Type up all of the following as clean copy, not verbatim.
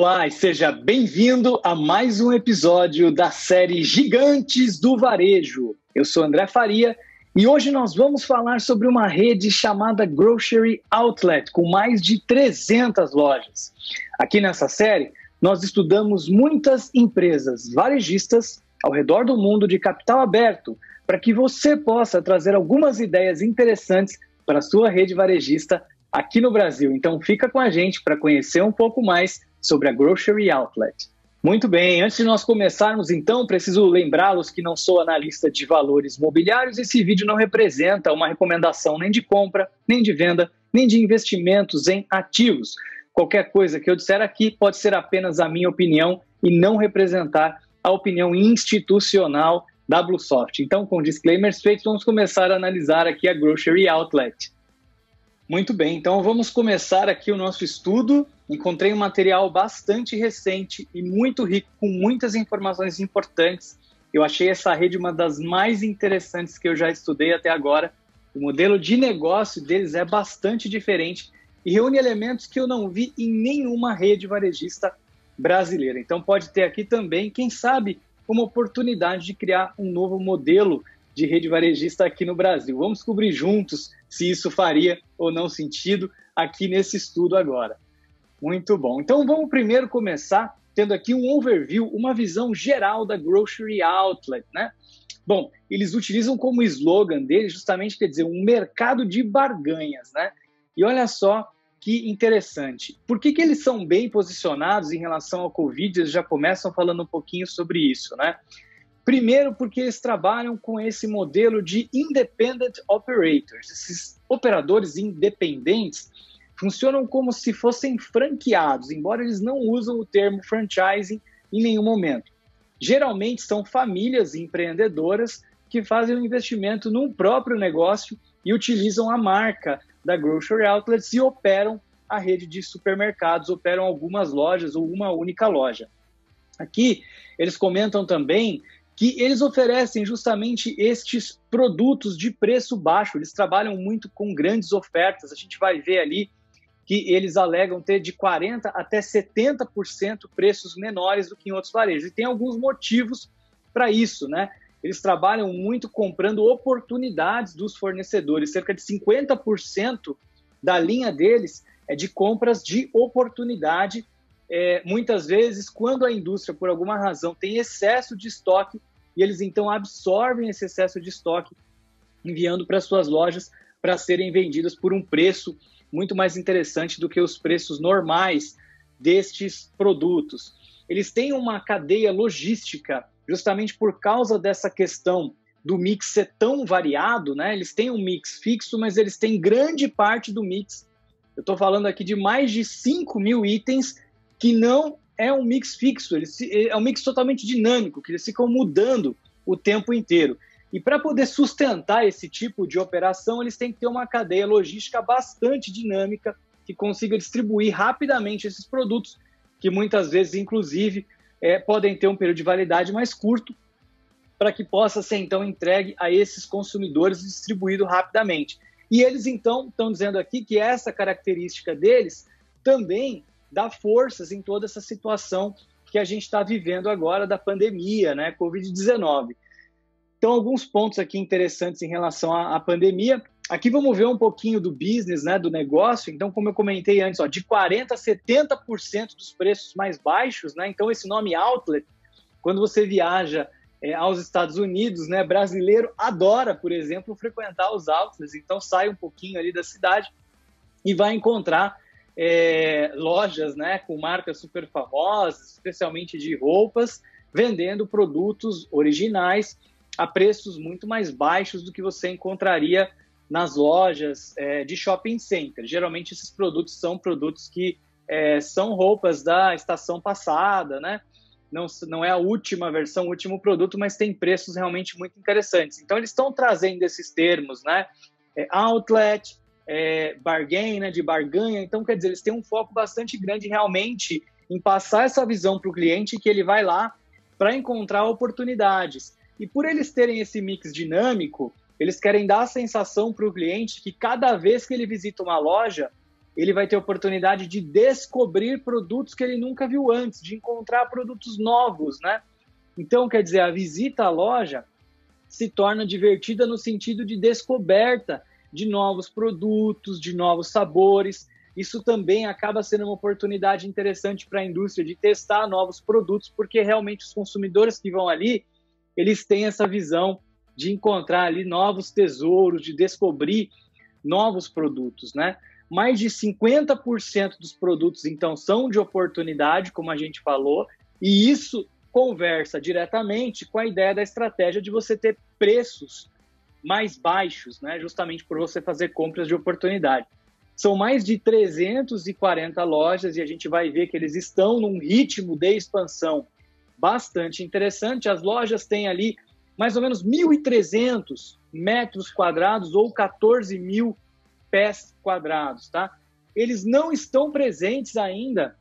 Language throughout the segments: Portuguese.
Olá e seja bem-vindo a mais um episódio da série Gigantes do Varejo. Eu sou André Faria e hoje nós vamos falar sobre uma rede chamada Grocery Outlet, com mais de 300 lojas. Aqui nessa série, nós estudamos muitas empresas varejistas ao redor do mundo de capital aberto, para que você possa trazer algumas ideias interessantes para a sua rede varejista aqui no Brasil. Então fica com a gente para conhecer um pouco mais sobre a Grocery Outlet. Muito bem, antes de nós começarmos então, preciso lembrá-los que não sou analista de valores mobiliários. Esse vídeo não representa uma recomendação nem de compra, nem de venda, nem de investimentos em ativos. Qualquer coisa que eu disser aqui pode ser apenas a minha opinião e não representar a opinião institucional da Bluesoft. Então, com disclaimers feitos, vamos começar a analisar aqui a Grocery Outlet. Muito bem, então vamos começar aqui o nosso estudo. Encontrei um material bastante recente e muito rico, com muitas informações importantes. Eu achei essa rede uma das mais interessantes que eu já estudei até agora. O modelo de negócio deles é bastante diferente e reúne elementos que eu não vi em nenhuma rede varejista brasileira. Então pode ter aqui também, quem sabe, uma oportunidade de criar um novo modelo de rede varejista aqui no Brasil. Vamos descobrir juntos se isso faria ou não sentido aqui nesse estudo agora. Muito bom. Então vamos primeiro começar tendo aqui um overview, uma visão geral da Grocery Outlet, né? Bom, eles utilizam como slogan deles justamente, quer dizer, um mercado de barganhas, né? E olha só que interessante. Por que eles são bem posicionados em relação ao Covid? Eles já começam falando um pouquinho sobre isso, né? Primeiro, porque eles trabalham com esse modelo de independent operators. Esses operadores independentes funcionam como se fossem franqueados, embora eles não usam o termo franchising em nenhum momento. Geralmente são famílias empreendedoras que fazem um investimento num próprio negócio e utilizam a marca da Grocery Outlets e operam a rede de supermercados, operam algumas lojas ou uma única loja. Aqui eles comentam também que eles oferecem justamente estes produtos de preço baixo. Eles trabalham muito com grandes ofertas. A gente vai ver ali que eles alegam ter de 40% até 70% preços menores do que em outros varejos. E tem alguns motivos para isso, né? Eles trabalham muito comprando oportunidades dos fornecedores. Cerca de 50% da linha deles é de compras de oportunidade. Muitas vezes, quando a indústria, por alguma razão, tem excesso de estoque, e eles então absorvem esse excesso de estoque, enviando para suas lojas para serem vendidas por um preço muito mais interessante do que os preços normais destes produtos. Eles têm uma cadeia logística, justamente por causa dessa questão do mix ser tão variado, né? Eles têm um mix fixo, mas eles têm grande parte do mix. Eu estou falando aqui de mais de 5 mil itens que não é um mix fixo, é um mix totalmente dinâmico, que eles ficam mudando o tempo inteiro. E para poder sustentar esse tipo de operação, eles têm que ter uma cadeia logística bastante dinâmica, que consiga distribuir rapidamente esses produtos, que muitas vezes, inclusive, podem ter um período de validade mais curto, para que possa ser, então, entregue a esses consumidores distribuído rapidamente. E eles, então, estão dizendo aqui que essa característica deles também dá forças em toda essa situação que a gente está vivendo agora da pandemia, né, Covid-19. Então, alguns pontos aqui interessantes em relação à pandemia. Aqui vamos ver um pouquinho do business, né, do negócio. Então, como eu comentei antes, de 40% a 70% dos preços mais baixos, né? Então, esse nome outlet, quando você viaja aos Estados Unidos, né, brasileiro adora, por exemplo, frequentar os outlets. Então, sai um pouquinho ali da cidade e vai encontrar lojas, né, com marcas super famosas, especialmente de roupas, vendendo produtos originais a preços muito mais baixos do que você encontraria nas lojas de shopping center. Geralmente esses produtos são produtos que são roupas da estação passada, né? Não é a última versão, o último produto, mas tem preços realmente muito interessantes. Então eles estão trazendo esses termos, né? Outlet, bargain, né, de barganha. Então, quer dizer, eles têm um foco bastante grande realmente em passar essa visão para o cliente, que ele vai lá para encontrar oportunidades. E por eles terem esse mix dinâmico, eles querem dar a sensação para o cliente que cada vez que ele visita uma loja, ele vai ter oportunidade de descobrir produtos que ele nunca viu antes, de encontrar produtos novos, né? Então, quer dizer, a visita à loja se torna divertida no sentido de descoberta de novos produtos, de novos sabores. Isso também acaba sendo uma oportunidade interessante para a indústria de testar novos produtos, porque realmente os consumidores que vão ali, eles têm essa visão de encontrar ali novos tesouros, de descobrir novos produtos, né? Mais de 50% dos produtos, então, são de oportunidade, como a gente falou, e isso conversa diretamente com a ideia da estratégia de você ter preços mais baixos, né? Justamente por você fazer compras de oportunidade. São mais de 340 lojas e a gente vai ver que eles estão num ritmo de expansão bastante interessante. As lojas têm ali mais ou menos 1.300 metros quadrados ou 14 mil pés quadrados, tá? Eles não estão presentes ainda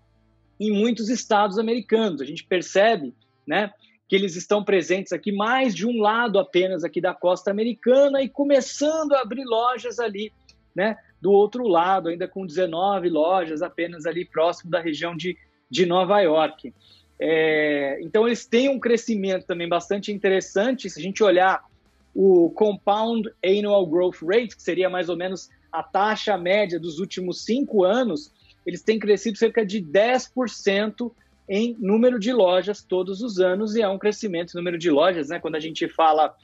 em muitos estados americanos. A gente percebe, né, que eles estão presentes aqui mais de um lado apenas aqui da costa americana e começando a abrir lojas ali, né, do outro lado, ainda com 19 lojas apenas ali próximo da região de Nova York. Então, eles têm um crescimento também bastante interessante. Se a gente olhar o Compound Annual Growth Rate, que seria mais ou menos a taxa média dos últimos 5 anos, eles têm crescido cerca de 10% em número de lojas todos os anos, e é um crescimento em número de lojas, né? Quando a gente fala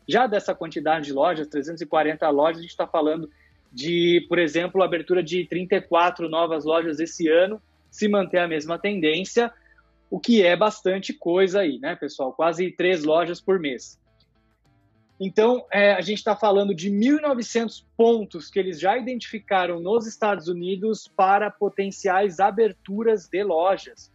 já dessa quantidade de lojas, 340 lojas, a gente está falando de, por exemplo, a abertura de 34 novas lojas esse ano, se manter a mesma tendência, o que é bastante coisa aí, né, pessoal? Quase 3 lojas por mês. Então, a gente está falando de 1.900 pontos que eles já identificaram nos Estados Unidos para potenciais aberturas de lojas.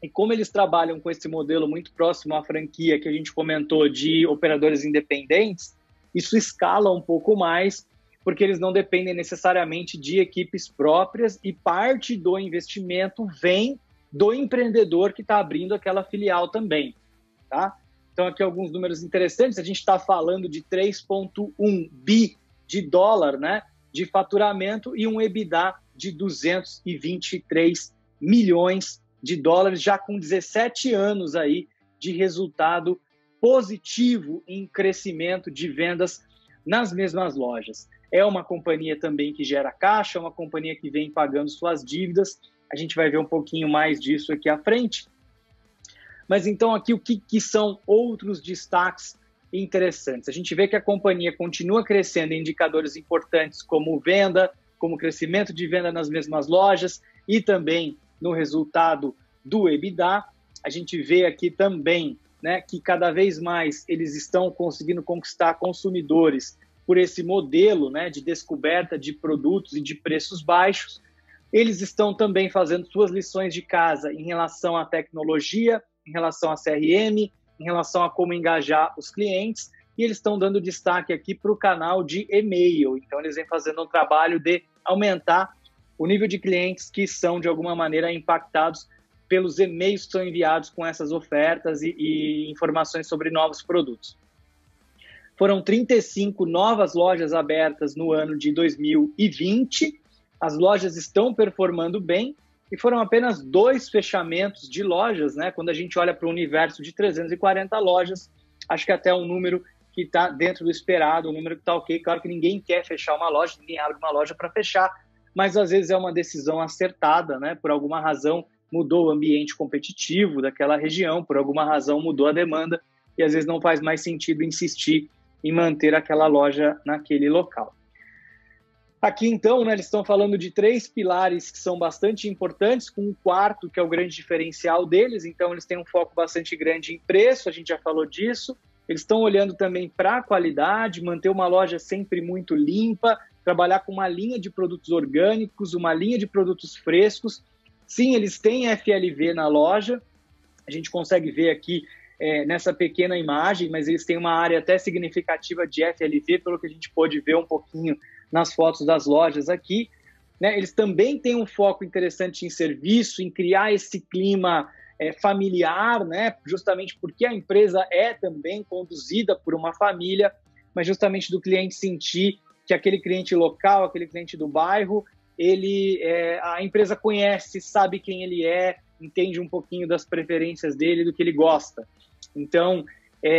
E como eles trabalham com esse modelo muito próximo à franquia que a gente comentou de operadores independentes, isso escala um pouco mais, porque eles não dependem necessariamente de equipes próprias e parte do investimento vem do empreendedor que está abrindo aquela filial também, tá? Então, aqui alguns números interessantes. A gente está falando de 3,1 bi de dólar, né, de faturamento e um EBITDA de 223 milhões de dólares, já com 17 anos aí de resultado positivo em crescimento de vendas nas mesmas lojas. É uma companhia também que gera caixa, é uma companhia que vem pagando suas dívidas. A gente vai ver um pouquinho mais disso aqui à frente. Mas então aqui o que são outros destaques interessantes? A gente vê que a companhia continua crescendo em indicadores importantes como venda, como crescimento de venda nas mesmas lojas e também no resultado do EBITDA. A gente vê aqui também, né, que cada vez mais eles estão conseguindo conquistar consumidores por esse modelo, né, de descoberta de produtos e de preços baixos. Eles estão também fazendo suas lições de casa em relação à tecnologia, em relação a CRM, em relação a como engajar os clientes, e eles estão dando destaque aqui para o canal de e-mail. Então, eles vêm fazendo um trabalho de aumentar o nível de clientes que são, de alguma maneira, impactados pelos e-mails que são enviados com essas ofertas e informações sobre novos produtos. Foram 35 novas lojas abertas no ano de 2020, as lojas estão performando bem, e foram apenas 2 fechamentos de lojas, né? Quando a gente olha para o universo de 340 lojas, acho que até um número que está dentro do esperado, um número que está ok. Claro que ninguém quer fechar uma loja, ninguém abre uma loja para fechar, mas às vezes é uma decisão acertada, né? Por alguma razão mudou o ambiente competitivo daquela região, por alguma razão mudou a demanda, e às vezes não faz mais sentido insistir em manter aquela loja naquele local. Aqui, então, né, eles estão falando de 3 pilares que são bastante importantes, com um quarto que é o grande diferencial deles. Então, eles têm um foco bastante grande em preço, a gente já falou disso. Eles estão olhando também para a qualidade, manter uma loja sempre muito limpa, trabalhar com uma linha de produtos orgânicos, uma linha de produtos frescos. Sim, eles têm FLV na loja, a gente consegue ver aqui nessa pequena imagem, mas eles têm uma área até significativa de FLV, pelo que a gente pôde ver um pouquinho nas fotos das lojas aqui, né? Eles também têm um foco interessante em serviço, em criar esse clima familiar, né? Justamente porque a empresa é também conduzida por uma família, mas justamente do cliente sentir que aquele cliente local, aquele cliente do bairro, a empresa conhece, sabe quem ele é, entende um pouquinho das preferências dele, do que ele gosta. Então,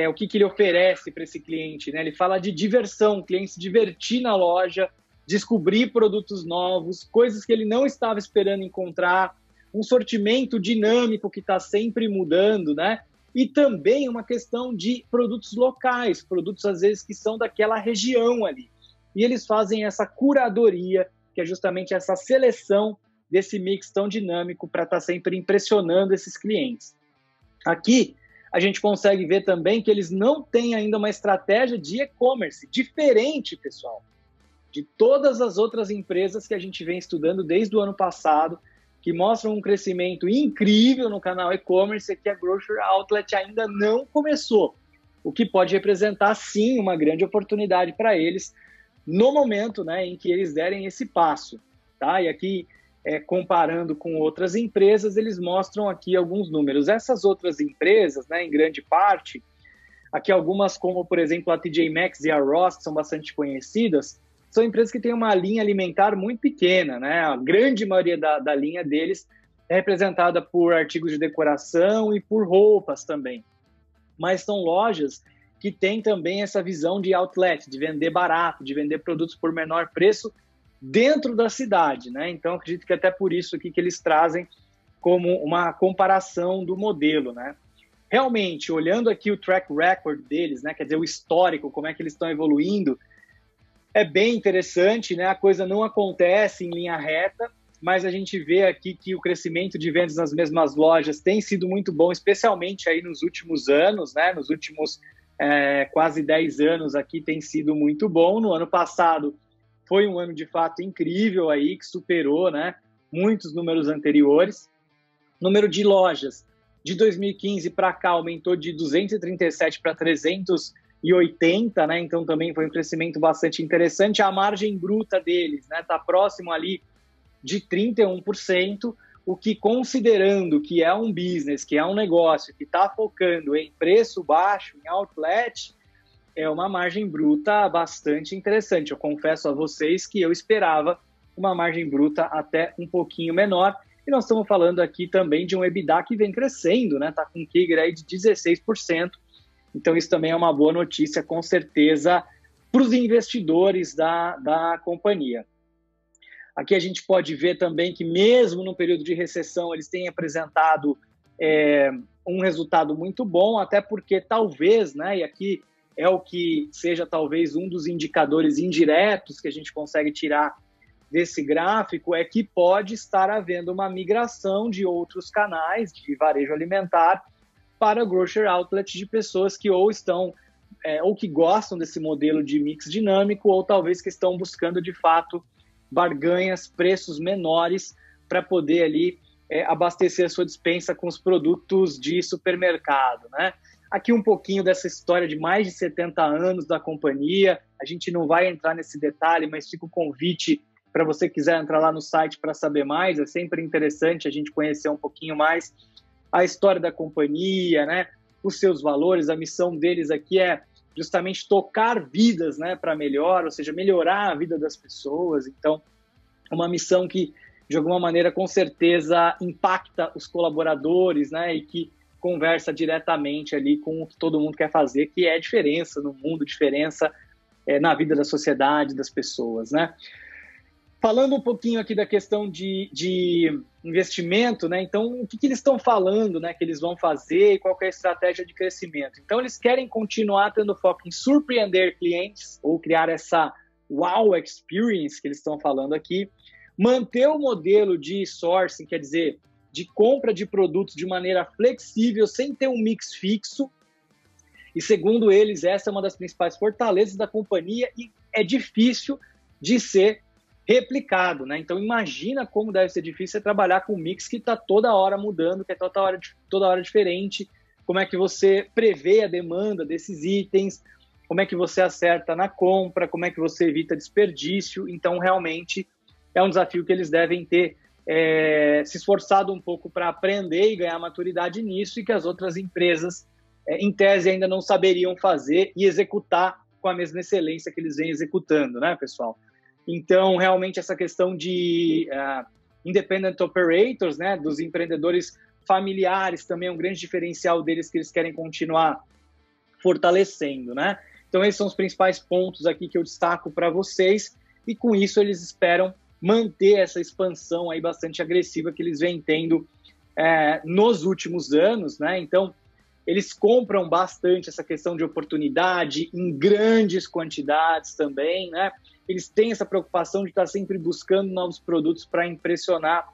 o que ele oferece para esse cliente, né? Ele fala de diversão, o cliente se divertir na loja, descobrir produtos novos, coisas que ele não estava esperando encontrar, um sortimento dinâmico que está sempre mudando, né? E também uma questão de produtos locais, produtos às vezes que são daquela região ali. E eles fazem essa curadoria, que é justamente essa seleção desse mix tão dinâmico para estar sempre impressionando esses clientes. Aqui, a gente consegue ver também que eles não têm ainda uma estratégia de e-commerce diferente, pessoal, de todas as outras empresas que a gente vem estudando desde o ano passado, que mostram um crescimento incrível no canal e-commerce, que a Grocery Outlet ainda não começou, o que pode representar, sim, uma grande oportunidade para eles no momento, né, em que eles derem esse passo. Tá? E aqui, comparando com outras empresas, eles mostram aqui alguns números. Essas outras empresas, né, em grande parte, aqui algumas como, por exemplo, a TJ Maxx e a Ross, que são bastante conhecidas, são empresas que têm uma linha alimentar muito pequena, né? A grande maioria da linha deles é representada por artigos de decoração e por roupas também. Mas são lojas que têm também essa visão de outlet, de vender barato, de vender produtos por menor preço dentro da cidade, né? Então, acredito que até por isso aqui que eles trazem como uma comparação do modelo, né? Realmente, olhando aqui o track record deles, né? Quer dizer, o histórico, como é que eles estão evoluindo, é bem interessante, né? A coisa não acontece em linha reta, mas a gente vê aqui que o crescimento de vendas nas mesmas lojas tem sido muito bom, especialmente aí nos últimos anos, né? Nos últimos quase 10 anos aqui tem sido muito bom. No ano passado foi um ano de fato incrível aí, que superou, né, muitos números anteriores. Número de lojas de 2015 para cá aumentou de 237 para 380, né? Então também foi um crescimento bastante interessante. A margem bruta deles, né, tá próximo ali de 31%, o que, considerando que é um business, que é um negócio que está focando em preço baixo, em outlet, é uma margem bruta bastante interessante. Eu confesso a vocês que eu esperava uma margem bruta até um pouquinho menor. E nós estamos falando aqui também de um EBITDA que vem crescendo, né? Está com um CAGR aí de 16%. Então isso também é uma boa notícia, com certeza, para os investidores da companhia. Aqui a gente pode ver também que mesmo no período de recessão eles têm apresentado um resultado muito bom, até porque talvez, né, e aqui é o que seja talvez um dos indicadores indiretos que a gente consegue tirar desse gráfico, é que pode estar havendo uma migração de outros canais de varejo alimentar para grocery outlet, de pessoas que ou estão ou que gostam desse modelo de mix dinâmico, ou talvez que estão buscando de fato barganhas, preços menores para poder ali abastecer a sua despensa com os produtos de supermercado, né? Aqui um pouquinho dessa história de mais de 70 anos da companhia. A gente não vai entrar nesse detalhe, mas fica o convite para você quiser entrar lá no site para saber mais. É sempre interessante a gente conhecer um pouquinho mais a história da companhia, né? Os seus valores. A missão deles aqui é justamente tocar vidas, né, para melhor, ou seja, melhorar a vida das pessoas. Então, uma missão que, de alguma maneira, com certeza impacta os colaboradores, né, e que conversa diretamente ali com o que todo mundo quer fazer, que é diferença no mundo, diferença na vida da sociedade, das pessoas, né? Falando um pouquinho aqui da questão de investimento, né? Então, o que eles estão falando, né, que eles vão fazer e qual que é a estratégia de crescimento? Então, eles querem continuar tendo foco em surpreender clientes ou criar essa wow experience que eles estão falando aqui, manter o modelo de sourcing, quer dizer, de compra de produtos de maneira flexível, sem ter um mix fixo. E, segundo eles, essa é uma das principais fortalezas da companhia e é difícil de ser replicado, né? Então, imagina como deve ser difícil trabalhar com um mix que está toda hora mudando, que é toda hora diferente. Como é que você prevê a demanda desses itens? Como é que você acerta na compra? Como é que você evita desperdício? Então, realmente, é um desafio que eles devem ter se esforçado um pouco para aprender e ganhar maturidade nisso, e que as outras empresas, em tese, ainda não saberiam fazer e executar com a mesma excelência que eles vêm executando, né, pessoal? Então, realmente, essa questão de independent operators, né, dos empreendedores familiares, também é um grande diferencial deles que eles querem continuar fortalecendo, né? Então, esses são os principais pontos aqui que eu destaco para vocês, e com isso eles esperam manter essa expansão aí bastante agressiva que eles vêm tendo nos últimos anos, né? Então, eles compram bastante essa questão de oportunidade em grandes quantidades também, né? Eles têm essa preocupação de estar sempre buscando novos produtos para impressionar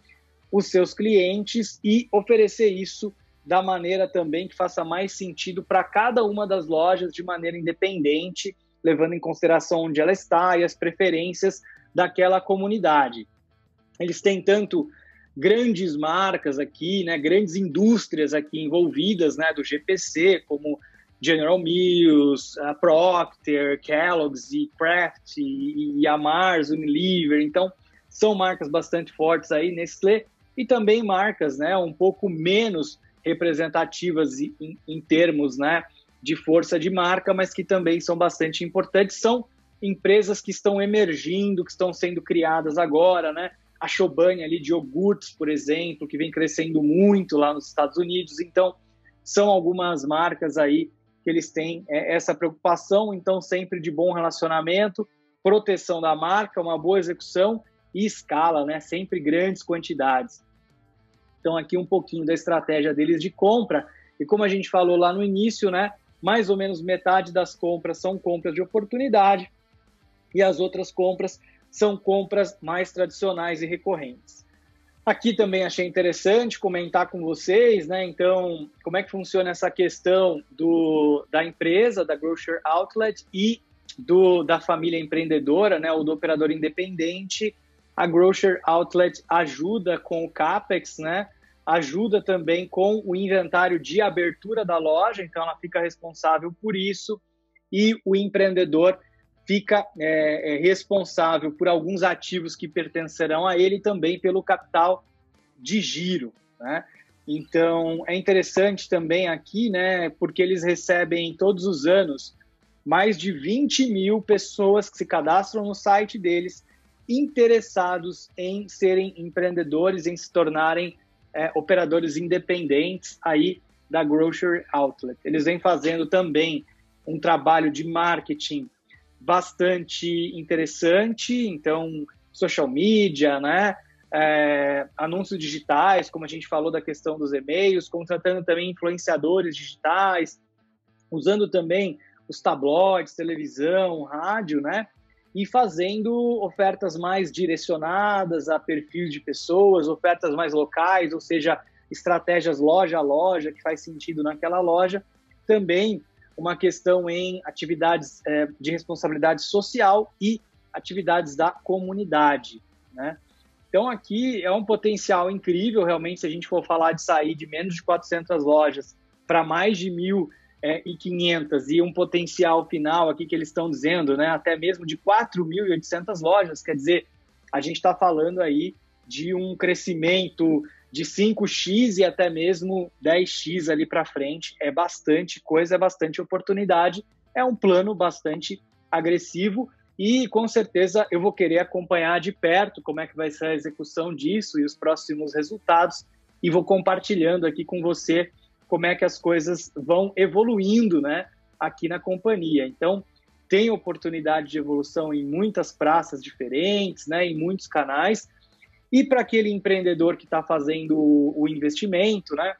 os seus clientes e oferecer isso da maneira também que faça mais sentido para cada uma das lojas de maneira independente, levando em consideração onde ela está e as preferências daquela comunidade. Eles têm tanto grandes marcas aqui, né, grandes indústrias aqui envolvidas, né, do GPC, como General Mills, Procter, Kellogg's, e Kraft, e Mars, Unilever. Então, são marcas bastante fortes aí, Nestlé, e também marcas, né, um pouco menos representativas em termos, né, de força de marca, mas que também são bastante importantes. São empresas que estão emergindo, que estão sendo criadas agora, né? A Chobani ali de iogurtes, por exemplo, que vem crescendo muito lá nos Estados Unidos. Então, são algumas marcas aí que eles têm essa preocupação, então sempre de bom relacionamento, proteção da marca, uma boa execução e escala, né? Sempre grandes quantidades. Então, aqui um pouquinho da estratégia deles de compra, e como a gente falou lá no início, né? Mais ou menos metade das compras são compras de oportunidade, e as outras compras são compras mais tradicionais e recorrentes. Aqui também achei interessante comentar com vocês, né? Então, como é que funciona essa questão da empresa, da Grocery Outlet e da família empreendedora, né? Ou do operador independente. A Grocery Outlet ajuda com o CAPEX, né? Ajuda também com o inventário de abertura da loja, então ela fica responsável por isso, e o empreendedor fica responsável por alguns ativos que pertencerão a ele, também pelo capital de giro, né? Então, é interessante também aqui, né, porque eles recebem todos os anos mais de 20 mil pessoas que se cadastram no site deles, interessados em serem empreendedores, em se tornarem operadores independentes aí da Grocery Outlet. Eles vêm fazendo também um trabalho de marketing bastante interessante, então social media, né? Anúncios digitais, como a gente falou da questão dos e-mails, contratando também influenciadores digitais, usando também os tabloides, televisão, rádio, né? E fazendo ofertas mais direcionadas a perfis de pessoas, ofertas mais locais, ou seja, estratégias loja a loja, que faz sentido naquela loja. Também uma questão em atividades de responsabilidade social e atividades da comunidade, né? Então, aqui é um potencial incrível, realmente, se a gente for falar de sair de menos de 400 lojas para mais de 1.500 e um potencial final aqui que eles estão dizendo, né, até mesmo de 4.800 lojas, quer dizer, a gente está falando aí de um crescimento de 5x e até mesmo 10x ali para frente. É bastante coisa, é bastante oportunidade, é um plano bastante agressivo e com certeza eu vou querer acompanhar de perto como é que vai ser a execução disso e os próximos resultados, e vou compartilhando aqui com você como é que as coisas vão evoluindo, né, aqui na companhia. Então, tem oportunidade de evolução em muitas praças diferentes, né, em muitos canais. E para aquele empreendedor que está fazendo o investimento, né,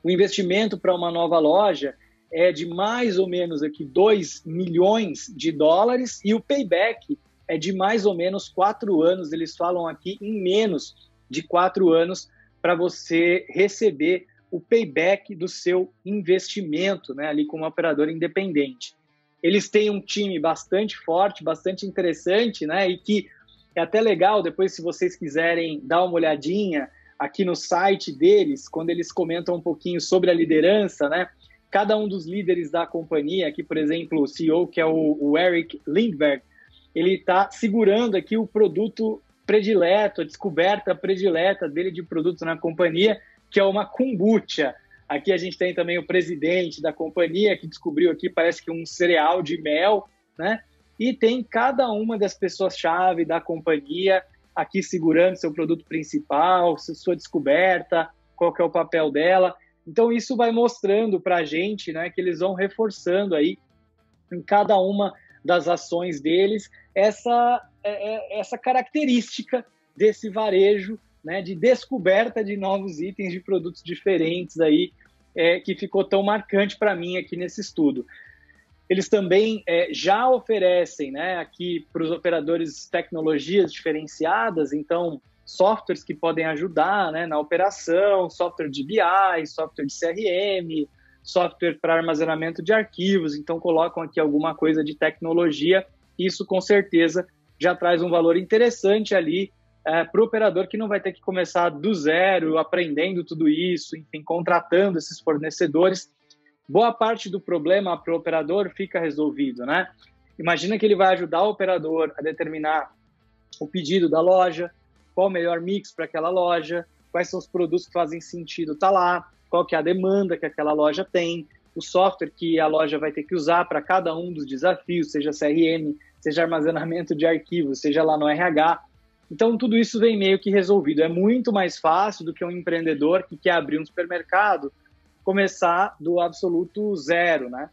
o investimento para uma nova loja é de mais ou menos aqui 2 milhões de dólares e o payback é de mais ou menos 4 anos. Eles falam aqui em menos de 4 anos para você receber o payback do seu investimento, né, ali como operador independente. Eles têm um time bastante forte, bastante interessante, né, e que é até legal, depois, se vocês quiserem dar uma olhadinha aqui no site deles, quando eles comentam um pouquinho sobre a liderança, né? Cada um dos líderes da companhia, aqui, por exemplo, o CEO, que é o Eric Lindbergh, ele está segurando aqui o produto predileto, a descoberta predileta dele de produto na companhia, que é uma kombucha. Aqui a gente tem também o presidente da companhia, que descobriu aqui, parece que um cereal de mel, né? e tem cada uma das pessoas-chave da companhia aqui segurando seu produto principal, sua descoberta, qual que é o papel dela. Então isso vai mostrando para a gente, né, que eles vão reforçando aí em cada uma das ações deles essa característica desse varejo, né, de descoberta de novos itens, de produtos diferentes aí, que ficou tão marcante para mim aqui nesse estudo. Eles também já oferecem, né, aqui para os operadores tecnologias diferenciadas, então softwares que podem ajudar, né, na operação, software de BI, software de CRM, software para armazenamento de arquivos, então colocam aqui alguma coisa de tecnologia. Isso com certeza já traz um valor interessante ali para o operador, que não vai ter que começar do zero, aprendendo tudo isso, enfim, contratando esses fornecedores. Boa parte do problema para o operador fica resolvido, né? Imagina que ele vai ajudar o operador a determinar o pedido da loja, qual o melhor mix para aquela loja, quais são os produtos que fazem sentido estar lá, qual que é a demanda que aquela loja tem, o software que a loja vai ter que usar para cada um dos desafios, seja CRM, seja armazenamento de arquivos, seja lá no RH. Então, tudo isso vem meio que resolvido. É muito mais fácil do que um empreendedor que quer abrir um supermercado começar do absoluto zero, né?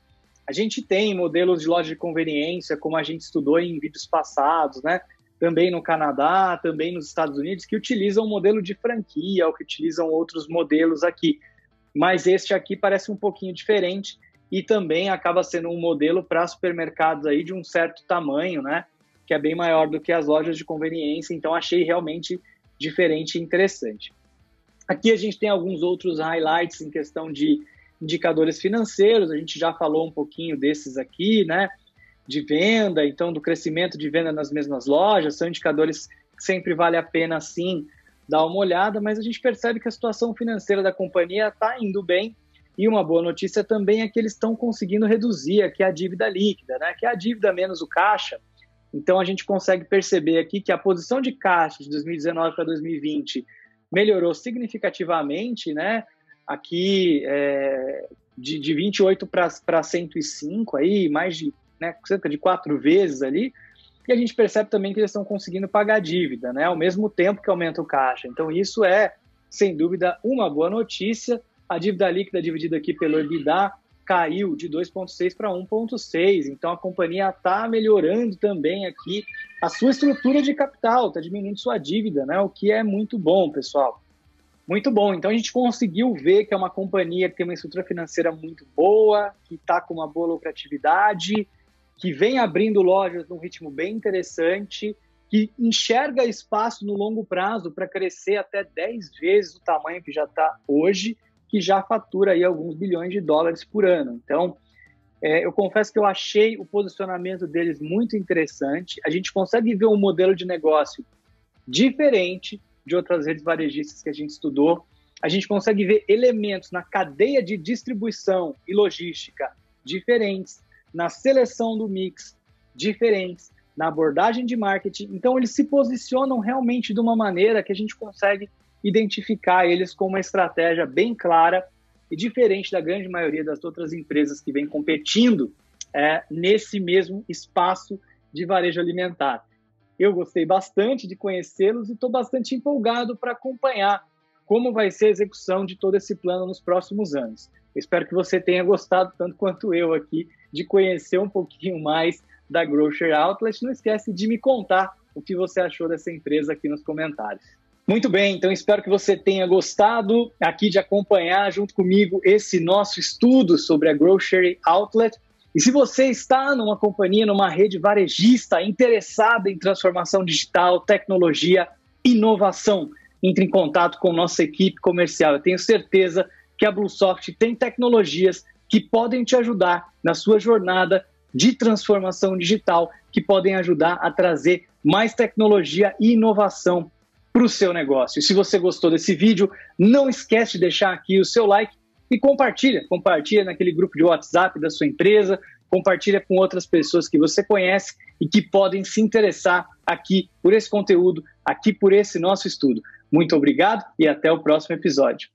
A gente tem modelos de loja de conveniência, como a gente estudou em vídeos passados, né? Também no Canadá, também nos Estados Unidos, que utilizam um modelo de franquia ou que utilizam outros modelos aqui. Mas este aqui parece um pouquinho diferente e também acaba sendo um modelo para supermercados aí de um certo tamanho, né? Que é bem maior do que as lojas de conveniência, então achei realmente diferente e interessante. Aqui a gente tem alguns outros highlights em questão de indicadores financeiros, a gente já falou um pouquinho desses aqui, né? De venda, então do crescimento de venda nas mesmas lojas, são indicadores que sempre vale a pena, sim, dar uma olhada, mas a gente percebe que a situação financeira da companhia está indo bem, e uma boa notícia também é que eles estão conseguindo reduzir aqui a dívida líquida, né? Que é a dívida menos o caixa. Então a gente consegue perceber aqui que a posição de caixa de 2019 para 2020 melhorou significativamente, né? Aqui de 28 para 105, aí, mais de, né, cerca de 4 vezes ali, e a gente percebe também que eles estão conseguindo pagar a dívida, né, ao mesmo tempo que aumenta o caixa. Então isso é, sem dúvida, uma boa notícia. A dívida líquida dividida aqui pelo EBITDA caiu de 2,6 para 1,6, então a companhia está melhorando também aqui a sua estrutura de capital, está diminuindo sua dívida, né? O que é muito bom, pessoal. Muito bom. Então a gente conseguiu ver que é uma companhia que tem uma estrutura financeira muito boa, que está com uma boa lucratividade, que vem abrindo lojas num ritmo bem interessante, que enxerga espaço no longo prazo para crescer até 10 vezes o tamanho que já está hoje, que já fatura aí alguns bilhões de dólares por ano. Então, eu confesso que eu achei o posicionamento deles muito interessante. A gente consegue ver um modelo de negócio diferente de outras redes varejistas que a gente estudou. A gente consegue ver elementos na cadeia de distribuição e logística diferentes, na seleção do mix diferentes, na abordagem de marketing. Então, eles se posicionam realmente de uma maneira que a gente consegue identificar eles com uma estratégia bem clara e diferente da grande maioria das outras empresas que vêm competindo nesse mesmo espaço de varejo alimentar. Eu gostei bastante de conhecê-los e estou bastante empolgado para acompanhar como vai ser a execução de todo esse plano nos próximos anos. Eu espero que você tenha gostado tanto quanto eu aqui de conhecer um pouquinho mais da Grocery Outlet. Não esquece de me contar o que você achou dessa empresa aqui nos comentários. Muito bem, então espero que você tenha gostado aqui de acompanhar junto comigo esse nosso estudo sobre a Grocery Outlet. E se você está numa companhia, numa rede varejista interessada em transformação digital, tecnologia, inovação, entre em contato com nossa equipe comercial. Eu tenho certeza que a BlueSoft tem tecnologias que podem te ajudar na sua jornada de transformação digital, que podem ajudar a trazer mais tecnologia e inovação para o seu negócio. E se você gostou desse vídeo, não esquece de deixar aqui o seu like e compartilha naquele grupo de WhatsApp da sua empresa, compartilha com outras pessoas que você conhece e que podem se interessar aqui por esse conteúdo, aqui por esse nosso estudo. Muito obrigado e até o próximo episódio.